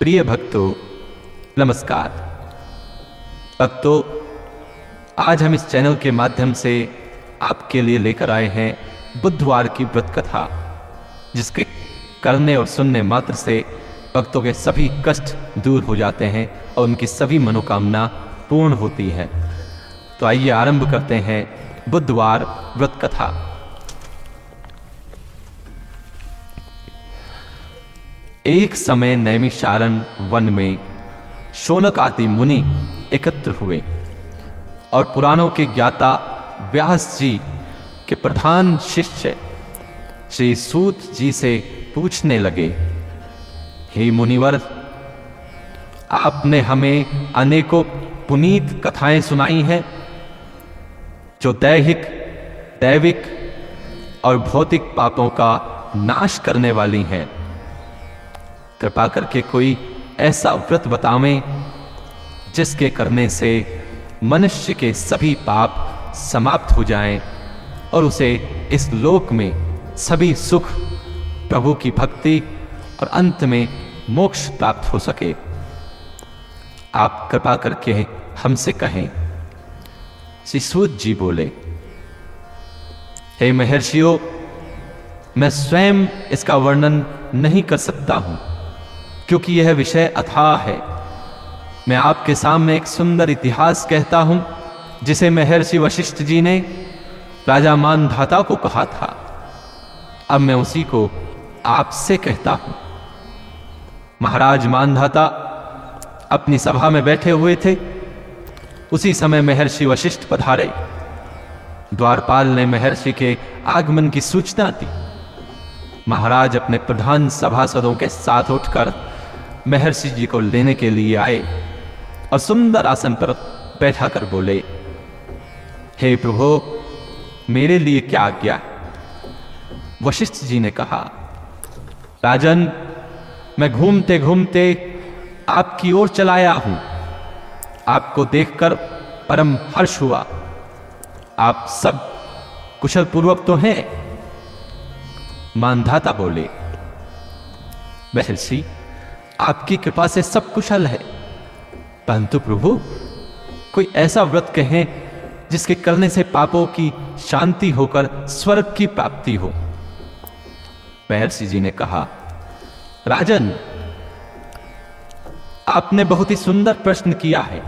प्रिय भक्तों, नमस्कार। भक्तों, आज हम इस चैनल के माध्यम से आपके लिए लेकर आए हैं बुधवार की व्रत कथा, जिसके करने और सुनने मात्र से भक्तों के सभी कष्ट दूर हो जाते हैं और उनकी सभी मनोकामना पूर्ण होती है। तो आइए आरंभ करते हैं बुधवार व्रत कथा। एक समय नैमिषारण्य वन में शौनक आदि मुनि एकत्र हुए और पुराणों के ज्ञाता व्यास जी के प्रधान शिष्य श्री सूत जी से पूछने लगे, हे मुनिवर, आपने हमें अनेकों पुनीत कथाएं सुनाई हैं जो दैविक और भौतिक पापों का नाश करने वाली हैं। कृपा करके कोई ऐसा व्रत बतावें जिसके करने से मनुष्य के सभी पाप समाप्त हो जाएं और उसे इस लोक में सभी सुख, प्रभु की भक्ति और अंत में मोक्ष प्राप्त हो सके। आप कृपा करके हमसे कहें। श्री सूत जी बोले, हे महर्षियों, मैं स्वयं इसका वर्णन नहीं कर सकता हूं क्योंकि यह विषय अथाह है। मैं आपके सामने एक सुंदर इतिहास कहता हूं जिसे महर्षि वशिष्ठ जी ने राजा मानधाता को कहा था। अब मैं उसी को आपसे कहता हूं। महाराज मानधाता अपनी सभा में बैठे हुए थे। उसी समय महर्षि वशिष्ठ पधारे। द्वारपाल ने महर्षि के आगमन की सूचना दी। महाराज अपने प्रधान सभासदों के साथ उठकर महर्षि जी को लेने के लिए आए और सुंदर आसन पर बैठा कर बोले, हे प्रभु, मेरे लिए क्या आज्ञा? वशिष्ठ जी ने कहा, राजन, मैं घूमते घूमते आपकी ओर चलाया हूं। आपको देखकर परम हर्ष हुआ। आप सब कुशल पूर्वक तो हैं? मानधाता बोले, महर्षि, आपकी कृपा से सब कुशल है, परंतु प्रभु, कोई ऐसा व्रत कहें जिसके करने से पापों की शांति होकर स्वर्ग की प्राप्ति हो। महर्षि जी ने कहा, राजन, आपने बहुत ही सुंदर प्रश्न किया है।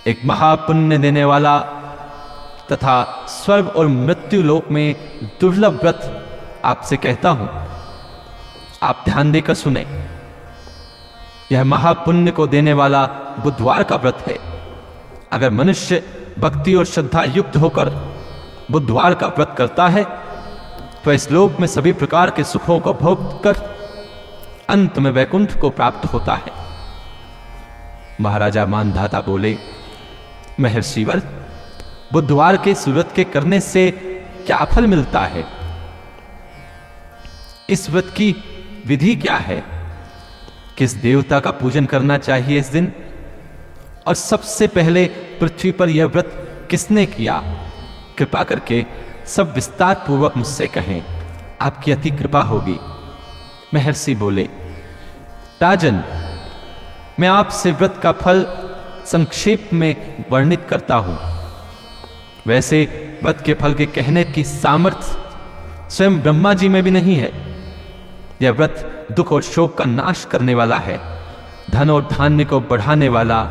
एक महापुण्य देने वाला तथा स्वर्ग और मृत्यु लोक में दुर्लभ व्रत आपसे कहता हूं। आप ध्यान देकर सुने। यह महापुण्य को देने वाला बुधवार का व्रत है। अगर मनुष्य भक्ति और श्रद्धा युक्त होकर बुधवार का व्रत करता है तो इस लोक में सभी प्रकार के सुखों को भोग कर अंत में वैकुंठ को प्राप्त होता है। महाराजा मानधाता बोले, महर्षिवर, बुधवार के इस व्रत के करने से क्या फल मिलता है? इस व्रत की विधि क्या है? किस देवता का पूजन करना चाहिए इस दिन? और सबसे पहले पृथ्वी पर यह व्रत किसने किया? कृपा करके सब विस्तार पूर्वक मुझसे कहें। आपकी अति कृपा होगी। महर्षि बोले, राजन, मैं आपसे व्रत का फल संक्षेप में वर्णित करता हूं। वैसे व्रत के फल के कहने की सामर्थ्य स्वयं ब्रह्मा जी में भी नहीं है। यह व्रत दुख और शोक का नाश करने वाला है, धन और धान्य को बढ़ाने वाला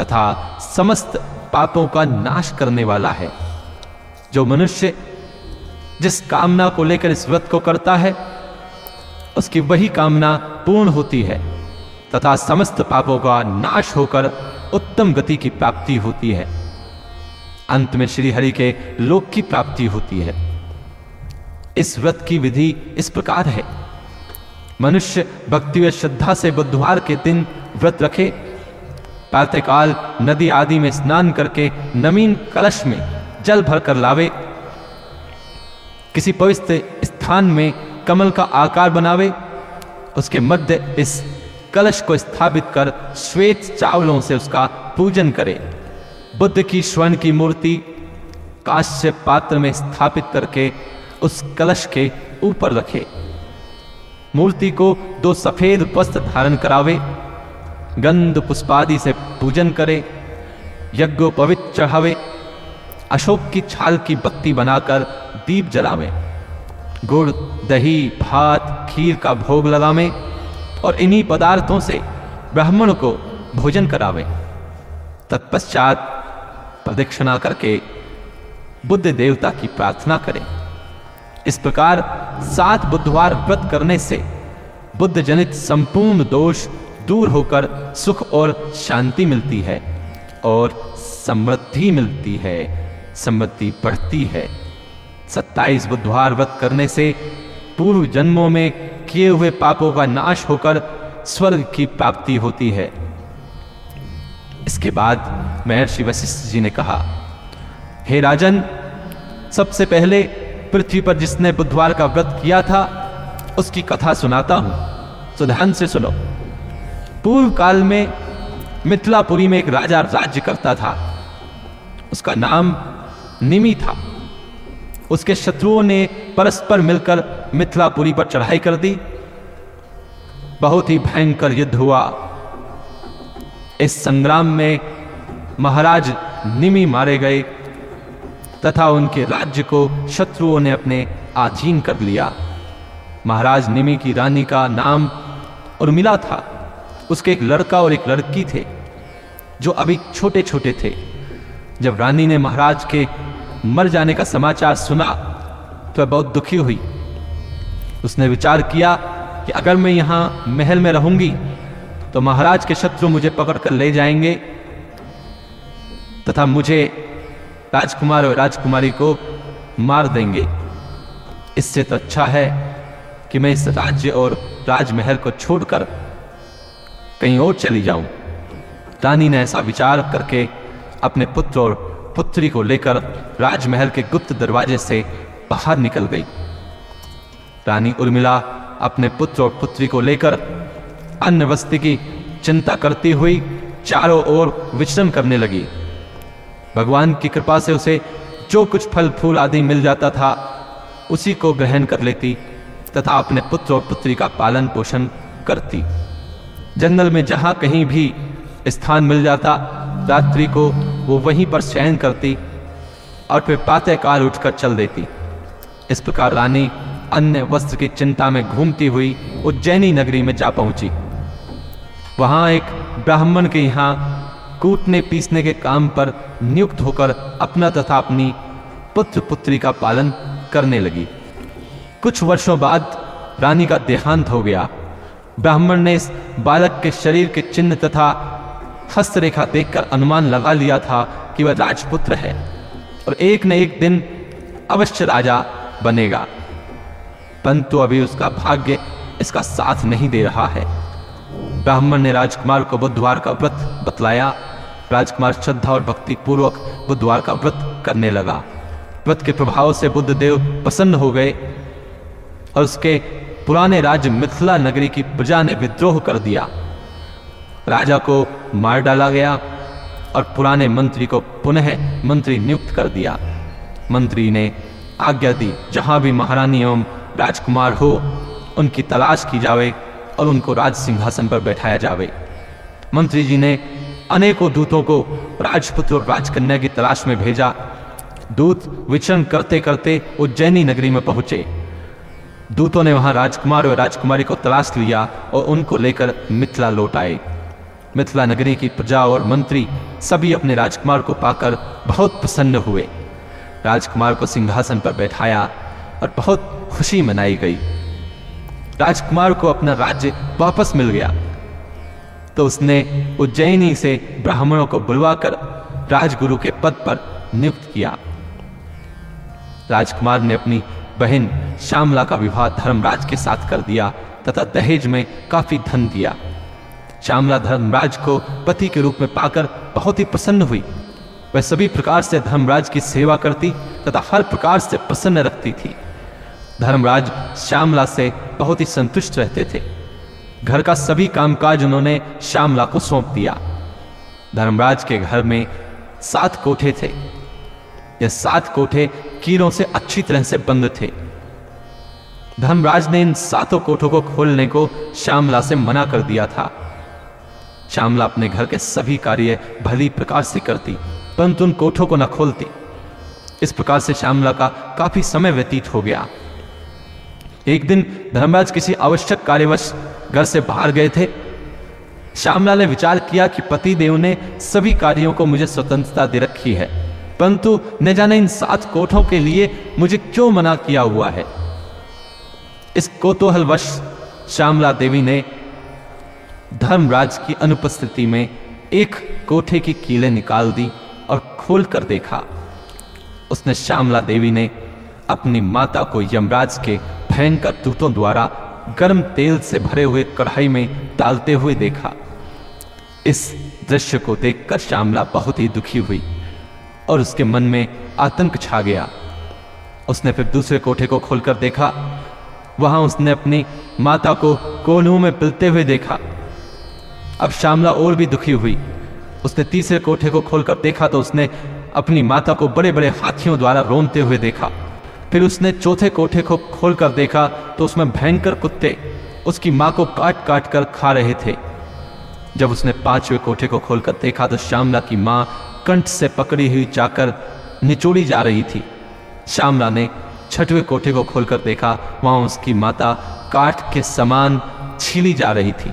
तथा समस्त पापों का नाश करने वाला है। जो मनुष्य जिस कामना को लेकर इस व्रत को करता है उसकी वही कामना पूर्ण होती है तथा समस्त पापों का नाश होकर उत्तम गति की प्राप्ति होती है। अंत में श्री हरि के लोक की प्राप्ति होती है। इस व्रत की विधि इस प्रकार है। मनुष्य भक्ति व श्रद्धा से बुधवार के दिन व्रत रखे। प्रातःकाल नदी आदि में स्नान करके नवीन कलश में जल भरकर लावे। किसी पवित्र स्थान में कमल का आकार बनावे। उसके मध्य इस कलश को स्थापित कर श्वेत चावलों से उसका पूजन करे। बुद्ध की स्वर्ण की मूर्ति कांस्य पात्र में स्थापित करके उस कलश के ऊपर रखे। मूर्ति को 2 सफेद वस्त्र धारण करावे, गंध पुष्पादि से पूजन करे, यज्ञोपवीत चढ़ावे, अशोक की छाल की बत्ती बनाकर दीप जलावे, गुड़ दही भात खीर का भोग लगावे और इन्हीं पदार्थों से ब्राह्मण को भोजन करावे। तत्पश्चात प्रदक्षिणा करके बुद्ध देवता की प्रार्थना करें। इस प्रकार 7 बुधवार व्रत करने से बुद्ध जनित संपूर्ण दोष दूर होकर सुख और शांति मिलती है और समृद्धि मिलती है, समृद्धि बढ़ती है। 27 बुधवार व्रत करने से पूर्व जन्मों में किए हुए पापों का नाश होकर स्वर्ग की प्राप्ति होती है। इसके बाद महर्षि वशिष्ठ जी ने कहा, हे राजन, सबसे पहले पृथ्वी पर जिसने बुधवार का व्रत किया था उसकी कथा सुनाता हूं, तो ध्यान से सुनो। पूर्व काल में मिथिलापुरी में एक राजा राज्य करता था। उसका नाम निमि था। उसके शत्रुओं ने परस्पर मिलकर मिथिलापुरी पर चढ़ाई कर दी। बहुत ही भयंकर युद्ध हुआ। इस संग्राम में महाराज निमि मारे गए तथा उनके राज्य को शत्रुओं ने अपने अधीन कर लिया। महाराज निमि की रानी का नाम उर्मिला था। उसके एक लड़का और एक लड़की थे जो अभी छोटे छोटे थे। जब रानी ने महाराज के मर जाने का समाचार सुना तो वह बहुत दुखी हुई। उसने विचार किया कि अगर मैं यहां महल में रहूंगी तो महाराज के शत्रु मुझे पकड़कर ले जाएंगे तथा मुझे राजकुमार और राजकुमारी को मार देंगे। इससे तो अच्छा है कि मैं इस राज्य और राजमहल को छोड़कर कहीं और चली जाऊं। रानी ने ऐसा विचार करके अपने पुत्र और पुत्री को लेकर राजमहल के गुप्त दरवाजे से बाहर निकल गई। रानी उर्मिला अपने पुत्र और पुत्री को लेकर अन्न वस्त्र की चिंता करती हुई चारों ओर विचरण करने लगी। भगवान की कृपा से उसे जो कुछ फल फूल आदि मिल जाता था उसी को ग्रहण कर लेती तथा अपने पुत्र और पुत्री का पालन पोषण करती। जंगल में जहां कहीं भी स्थान मिल जाता रात्रि को वो वहीं पर शयन करती और फिर प्रातःकाल उठकर चल देती। इस प्रकार रानी अन्य वस्त्र की चिंता में घूमती हुई उज्जैनी नगरी में जा पहुंची। वहां एक ब्राह्मण के यहाँ कूटने पीसने के काम पर नियुक्त होकर अपना तथा अपनी पुत्र पुत्री का पालन करने लगी। कुछ वर्षों बाद रानी का देहांत हो गया। ब्राह्मण ने इस बालक के शरीर के चिन्ह तथा हस्तरेखा देखकर अनुमान लगा लिया था कि वह राजपुत्र है और एक न एक दिन अवश्य राजा बनेगा, परंतु अभी उसका भाग्य इसका साथ नहीं दे रहा है। ब्राह्मण ने राजकुमार को बुधवार का व्रत बतलाया। राजकुमार श्रद्धा और भक्ति पूर्वक बुधवार का व्रत करने लगा। व्रत के प्रभाव से बुद्ध देव प्रसन्न हो गए और उसके पुराने राज्य मिथिला नगरी की प्रजा ने विद्रोह कर दिया। राजा को मार डाला गया और पुराने मंत्री को पुनः मंत्री नियुक्त कर दिया। मंत्री ने आज्ञा दी जहां भी महारानी एवं राजकुमार हो उनकी तलाश की जावे और उनको राज सिंहासन पर बैठाया जावे। मंत्री जी ने अनेकों दूतों को राजपुत्र और राजकन्या की तलाश में भेजा। दूत विचरण करते करते उज्जैनी नगरी में पहुंचे। दूतों ने वहां राजकुमार और राजकुमारी को तलाश लिया और उनको लेकर मिथिला लौट आए। मिथिला नगरी की प्रजा और मंत्री सभी अपने राजकुमार को पाकर बहुत प्रसन्न हुए। राजकुमार को सिंहासन पर बैठाया और बहुत खुशी मनाई गई। राजकुमार को अपना राज्य वापस मिल गया तो उसने उज्जैनी से ब्राह्मणों को बुलवाकर राजगुरु के पद पर नियुक्त किया। राजकुमार ने अपनी बहन श्यामला का विवाह धर्मराज के साथ कर दिया तथा दहेज में काफी धन दिया। श्यामला धर्मराज को पति के रूप में पाकर बहुत ही प्रसन्न हुई। वह सभी प्रकार से धर्मराज की सेवा करती तथा हर प्रकार से प्रसन्न रखती थी। धर्मराज श्यामला से बहुत ही संतुष्ट रहते थे। घर का सभी कामकाज उन्होंने श्यामला को सौंप दिया। धर्मराज के घर में 7 कोठे थे। यह 7 कोठे कीलों से अच्छी तरह से बंद थे। धर्मराज ने इन 7 कोठों को खोलने को श्यामला से मना कर दिया था। श्यामला अपने घर के सभी कार्य भली प्रकार से करती, परंतु उन कोठों को न खोलती। इस प्रकार से श्यामला का काफी समय व्यतीत हो गया। एक दिन धर्मराज किसी आवश्यक कार्यवश घर से बाहर गए थे। श्यामला ने विचार किया कि पति देव ने सभी कार्यों को मुझे स्वतंत्रता दे रखी है, परंतु न जाने इन 7 कोठों के लिए मुझे क्यों मना किया हुआ है। इस कौतूहलवश श्यामला देवी ने धर्मराज की अनुपस्थिति में एक कोठे की कीलें निकाल दी और खोल कर देखा। उसने श्यामला देवी ने अपनी माता को यमराज के भयंकर दूतों द्वारा गर्म तेल से भरे हुए कढ़ाई में डालते हुए देखा। इस दृश्य को देखकर श्यामला बहुत ही दुखी हुई और उसके मन में आतंक छा गया। उसने फिर दूसरे कोठे को खोलकर देखा। वहां उसने अपनी माता को कोहनुओं में पिलते हुए देखा। अब श्यामला और भी दुखी हुई। उसने तीसरे कोठे को खोलकर देखा तो उसने अपनी माता को बड़े बड़े हाथियों द्वारा रोनते हुए देखा। फिर उसने चौथे कोठे को खोलकर देखा तो उसमें भयंकर कुत्ते उसकी मां को काट काट कर खा रहे थे। जब उसने 5वें कोठे को खोलकर देखा तो श्यामला की मां कंठ से पकड़ी हुई जाकर निचोड़ी जा रही थी। श्यामला ने 6वें कोठे को खोलकर देखा, वहां उसकी माता काठ के समान छीली जा रही थी।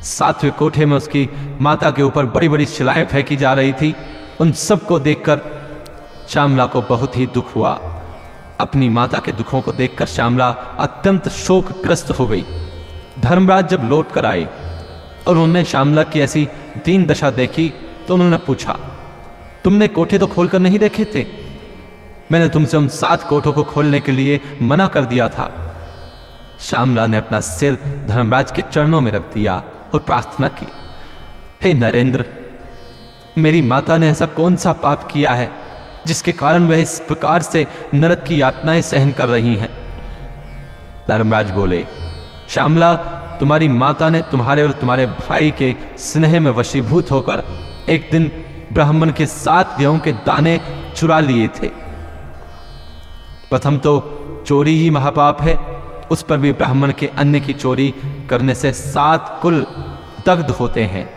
7वें कोठे में उसकी माता के ऊपर बड़ी बड़ी शिलाएं फेंकी जा रही थी। उन सबको देखकर श्यामला को बहुत ही दुख हुआ। अपनी माता के दुखों को देखकर श्यामला अत्यंत शोकग्रस्त हो गई। धर्मराज जब लौट कर आए और उन्होंने श्यामला की ऐसी दीन दशा देखी तो उन्होंने पूछा, तुमने कोठे तो खोलकर नहीं देखे थे? मैंने तुमसे उन 7 कोठों को खोलने के लिए मना कर दिया था। श्यामला ने अपना सिर धर्मराज के चरणों में रख दिया और प्रार्थना की, हे नरेंद्र, मेरी माता ने ऐसा कौन सा पाप किया है जिसके कारण वह इस प्रकार से नरक की यातनाएं सहन कर रही हैं? धर्मराज बोले, श्यामला, तुम्हारी माता ने तुम्हारे और तुम्हारे भाई के स्नेह में वशीभूत होकर एक दिन ब्राह्मण के 7 गेहूं के दाने चुरा लिए थे। प्रथम तो चोरी ही महापाप है, उस पर भी ब्राह्मण के अन्न की चोरी करने से 7 कुल दग्ध होते हैं।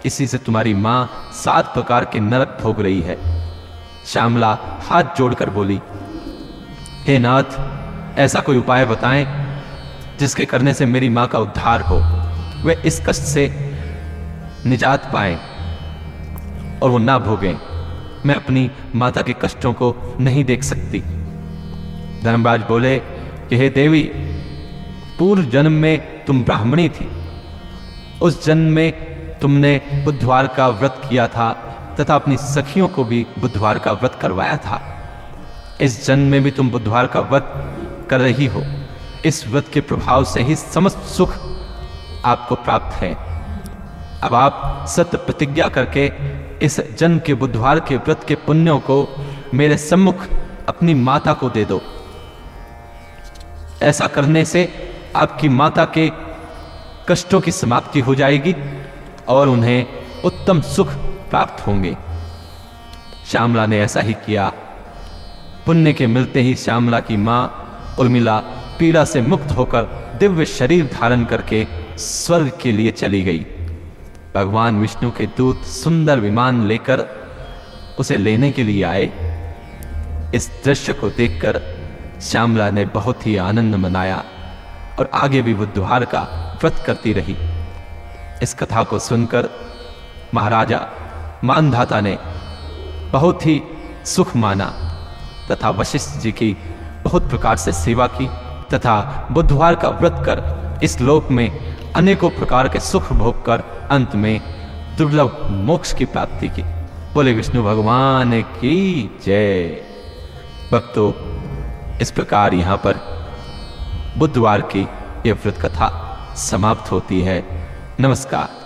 इसी से तुम्हारी मां 7 प्रकार के नरक भोग रही है। श्यामला हाथ जोड़कर बोली, हे नाथ, ऐसा कोई उपाय बताएं जिसके करने से मेरी मां का उद्धार हो, वे इस कष्ट से निजात पाएं और वो ना भोगें। मैं अपनी माता के कष्टों को नहीं देख सकती। धर्मराज बोले कि हे देवी, पूर्व जन्म में तुम ब्राह्मणी थी। उस जन्म में तुमने बुधवार का व्रत किया था तथा अपनी सखियों को भी बुधवार का व्रत करवाया था। इस जन्म में भी तुम बुधवार का व्रत कर रही हो। इस व्रत के प्रभाव से ही समस्त सुख आपको प्राप्त है। अब आप सत्य प्रतिज्ञा करके इस जन्म के बुधवार के व्रत के पुण्यों को मेरे सम्मुख अपनी माता को दे दो। ऐसा करने से आपकी माता के कष्टों की समाप्ति हो जाएगी और उन्हें उत्तम सुख प्राप्त होंगे। श्यामला ने ऐसा ही किया। पुण्य के मिलते ही श्यामला की मां उर्मिला पीड़ा से मुक्त होकर दिव्य शरीर धारण करके स्वर्ग के लिए चली गई। भगवान विष्णु के दूत सुंदर विमान लेकर उसे लेने के लिए आए। इस दृश्य को देखकर श्यामला ने बहुत ही आनंद मनाया और आगे भी बुधवार का व्रत करती रही। इस कथा को सुनकर महाराजा मानधाता ने बहुत ही सुख माना तथा वशिष्ठ जी की बहुत प्रकार से सेवा की तथा बुधवार का व्रत कर इस लोक में अनेकों प्रकार के सुख भोग कर अंत में दुर्लभ मोक्ष की प्राप्ति की। बोले विष्णु भगवान की जय। भक्तों, इस प्रकार यहाँ पर बुधवार की यह व्रत कथा समाप्त होती है। नमस्कार।